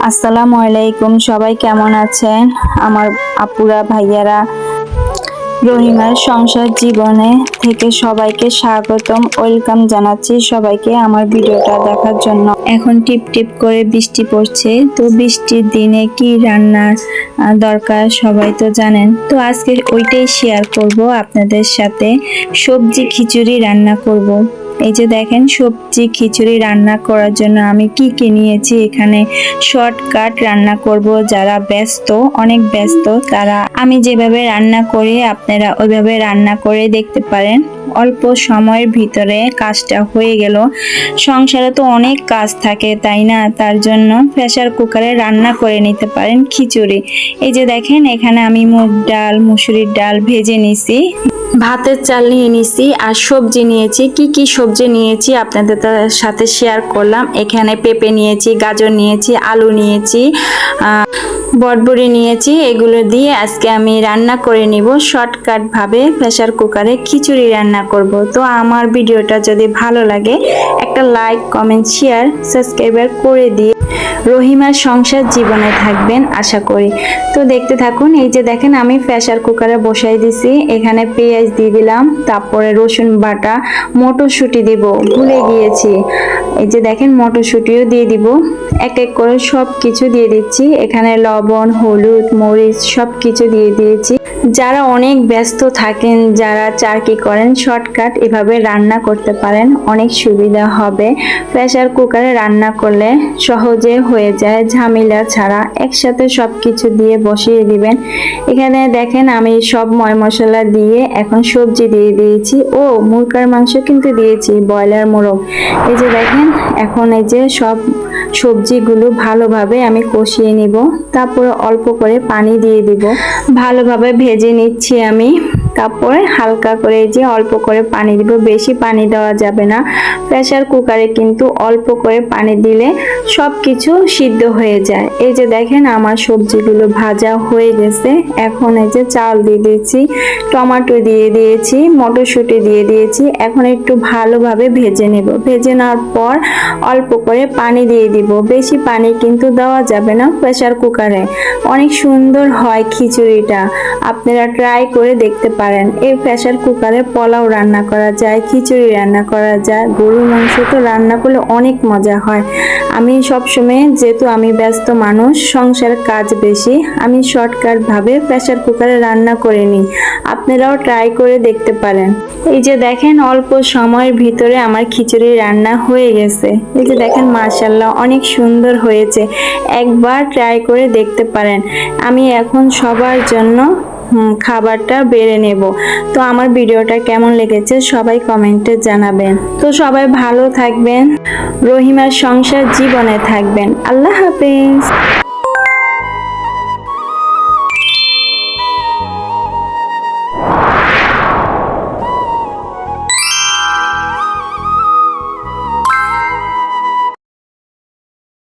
আসসালামু আলাইকুম, সবাই কেমন আছেন? আমার আপুরা ভাইয়ারা, রহিমার সংসার জীবনে থেকে সবাইকে স্বাগতম, ওয়েলকাম জানাচ্ছি সবাইকে আমার ভিডিওটা দেখার জন্য। এখন টিপ টিপ করে বৃষ্টি পড়ছে, তো বৃষ্টির দিনে কি রান্নার দরকার সবাই তো জানেন। তো আজকে ওইটাই শেয়ার করব আপনাদের সাথে। সবজি খিচুড়ি রান্না করব। এই যে দেখেন, সবজি খিচুড়ি রান্না করার জন্য আমি কি নিয়েছি। এখানে শর্টকাট রান্না করব, যারা ব্যস্ত, অনেক ব্যস্ত, তারা আমি যেভাবে রান্না করি আপনারা ওইভাবে রান্না করে দেখতে পারেন। অল্প সময়ের ভিতরে কাজটা হয়ে গেল। সংসারে তো অনেক কাজ থাকে, তাই না? তার জন্য প্রেসার কুকারে রান্না করে নিতে পারেন খিচুড়ি। এই যে দেখেন, এখানে আমি মুগ ডাল, মুসুরির ডাল ভেজে নিছি, ভাতের চাল নিয়ে নিছি, আর সবজি নিয়েছি। কি সবজি নিয়েছি আপনাদের সাথে শেয়ার করলাম। এখানে পেঁপে নিয়েছি, গাজর নিয়েছি, আলু নিয়েছি, বটবড়ি নিয়েছি। এগুলো দিয়ে আজকে আমি রান্না করে নিব শর্টকাট ভাবে। প্রেসার কুকারে খিচুড়ি রান্না করব। তো আমার ভিডিওটা যদি ভালো লাগে একটা লাইক, কমেন্ট, শেয়ার, সাবস্ক্রাইবার করে দিয়ে রহিমার সংসার জীবনে থাকবেন আশা করি। তো দেখতে থাকুন। এই যে দেখেন, আমি প্রেসার কুকারে বসাই দিছি। এখানে পেঁয়াজ দিয়ে দিলাম, তারপরে রসুন বাটা, মটরশুঁটি দিব, ভুলে গিয়েছি। এই যে দেখেন, মটরশুঁটিও দিয়ে দিব। এক এক করে সব কিছু দিয়ে দিচ্ছি। এখানে লবণ, হলুদ, মরিচ সব কিছু দিয়ে দিয়েছি। যারা অনেক ব্যস্ত থাকেন, যারা চাকরি করেন, শর্টকাট এভাবে রান্না করতে পারেন, অনেক সুবিধা হবে। প্রেসার কুকারে রান্না করলে সহজে হয়ে যায়, ঝামেলা ছাড়া। একসাথে সব কিছু দিয়ে বসিয়ে দিবেন। এখানে দেখেন, আমি সব ময় মশলা দিয়ে এখন সবজি দিয়ে দিয়েছি। ও মুরগার মাংস কিন্তু দিয়েছি, ব্রয়লার মোরগ। এই যে দেখেন, এখন এই যে সব সবজিগুলো ভালোভাবে আমি কষিয়ে নিব, তারপরে অল্প করে পানি দিয়ে দিব। ভালোভাবে ভেজে নিচ্ছি আমি। তারপরে হালকা করে যে অল্প করে পানি দিব, বেশি পানি দেওয়া যাবে না। প্রেসার কুকারে কিন্তু অল্প করে পানি দিলে সব কিছু সিদ্ধ হয়ে যায়। এই যে দেখেন, আমার সবজিগুলো ভাজা হয়ে গেছে। এখন এই যে চাল দিয়ে দিয়েছি, টমেটো দিয়ে দিয়েছি, মটরশুঁটি দিয়ে দিয়েছি। এখন একটু ভালোভাবে ভেজে নেব। ভেজে নেওয়ার পর অল্প করে পানি দিয়ে দিব, বেশি পানি কিন্তু দেওয়া যাবে না। প্রেসার কুকারে অনেক সুন্দর হয় খিচুড়িটা, আপনারা ট্রাই করে দেখতে পারেন। এই প্রেসার কুকারে পোলাও রান্না করা যায়, খিচুড়ি রান্না করা যায়, গরুর মাংস তো রান্না করলে অনেক মজা হয়। আমি সবসময়, যেহেতু আমি ব্যস্ত মানুষ, সংসারের কাজ বেশি, আমি শর্টকাট ভাবে প্রেসার কুকারে রান্না করে নিই। আপনারাও ট্রাই করে দেখতে পারেন। এই যে দেখেন, অল্প সময়ের ভিতরে আমার খিচুড়ি রান্না হয়ে গেছে। এই যে দেখেন, মাশাআল্লাহ অনেক সুন্দর হয়েছে। একবার ট্রাই করে দেখতে পারেন। আমি এখন সবার জন্য খাবারটা বেড়ে নেব। তো আমার ভিডিওটা কেমন লেগেছে সবাই কমেন্টে জানাবেন। তো সবাই ভালো থাকবেন, রহিমার সংসার জীবনে থাকবেন। আল্লাহ হাফেজ।